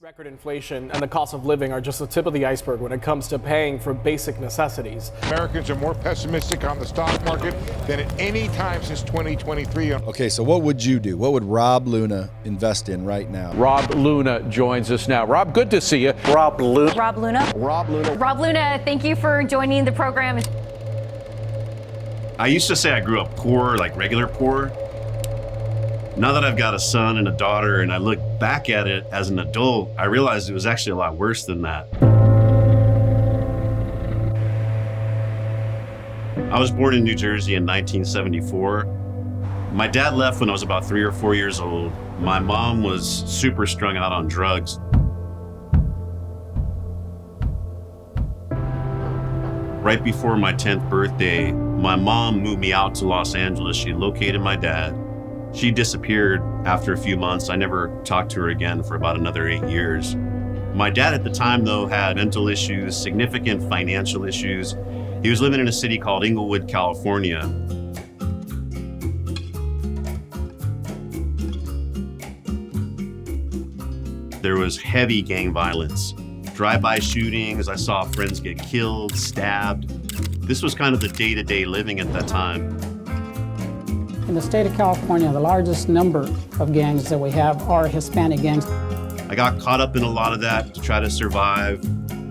Record inflation and the cost of living are just the tip of the iceberg when it comes to paying for basic necessities. Americans are more pessimistic on the stock market than at any time since 2023. Okay, so what would you do? What would Rob Luna invest in right now? Rob Luna joins us now. Rob, good to see you. Rob Luna. Rob Luna. Rob Luna. Rob Luna, thank you for joining the program. I used to say I grew up poor, like regular poor. Now that I've got a son and a daughter and I look back at it as an adult, I realized it was actually a lot worse than that. I was born in New Jersey in 1974. My dad left when I was about 3 or 4 years old. My mom was super strung out on drugs. Right before my 10th birthday, my mom moved me out to Los Angeles. She located my dad. She disappeared after a few months. I never talked to her again for about another 8 years. My dad at the time, though, had mental issues, significant financial issues. He was living in a city called Inglewood, California. There was heavy gang violence, drive-by shootings. I saw friends get killed, stabbed. This was kind of the day-to-day living at that time. In the state of California, the largest number of gangs that we have are Hispanic gangs. I got caught up in a lot of that to try to survive.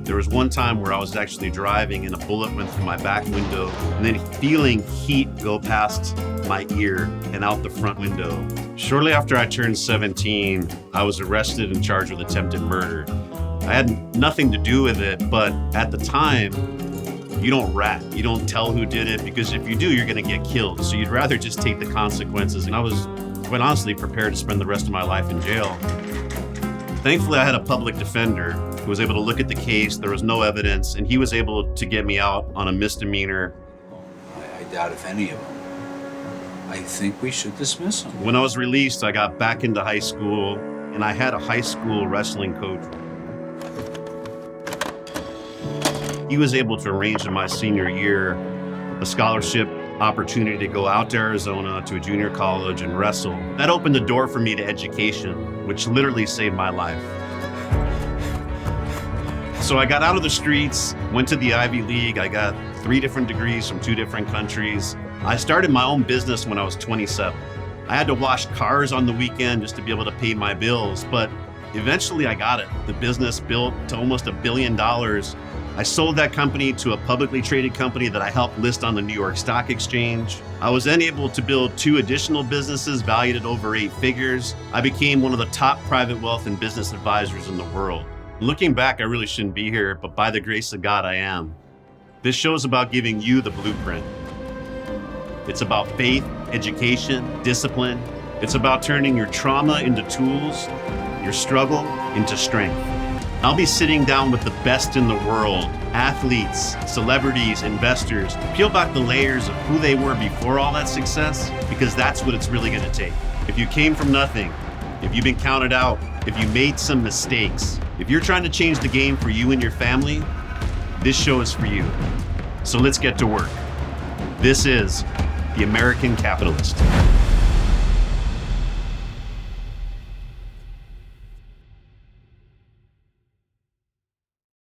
There was one time where I was actually driving and a bullet went through my back window and then feeling heat go past my ear and out the front window. Shortly after I turned 17, I was arrested and charged with attempted murder. I had nothing to do with it, but at the time, you don't rat. You don't tell who did it, because if you do, you're gonna get killed. So you'd rather just take the consequences. And I was, quite honestly, prepared to spend the rest of my life in jail. Thankfully, I had a public defender who was able to look at the case. There was no evidence, and he was able to get me out on a misdemeanor. I doubt if any of them. I think we should dismiss them. When I was released, I got back into high school, and I had a high school wrestling coach. He was able to arrange in my senior year a scholarship opportunity to go out to Arizona to a junior college and wrestle. That opened the door for me to education, which literally saved my life. So I got out of the streets, went to the Ivy League. I got 3 different degrees from 2 different countries. I started my own business when I was 27. I had to wash cars on the weekend just to be able to pay my bills, but eventually I got it. The business built to almost $1 billion. I sold that company to a publicly traded company that I helped list on the New York Stock Exchange. I was then able to build 2 additional businesses valued at over 8 figures. I became one of the top private wealth and business advisors in the world. Looking back, I really shouldn't be here, but by the grace of God, I am. This show is about giving you the blueprint. It's about faith, education, discipline. It's about turning your trauma into tools, your struggle into strength. I'll be sitting down with the best in the world, athletes, celebrities, investors, to peel back the layers of who they were before all that success, because that's what it's really gonna take. If you came from nothing, if you've been counted out, if you made some mistakes, if you're trying to change the game for you and your family, this show is for you. So let's get to work. This is The American Capitalist.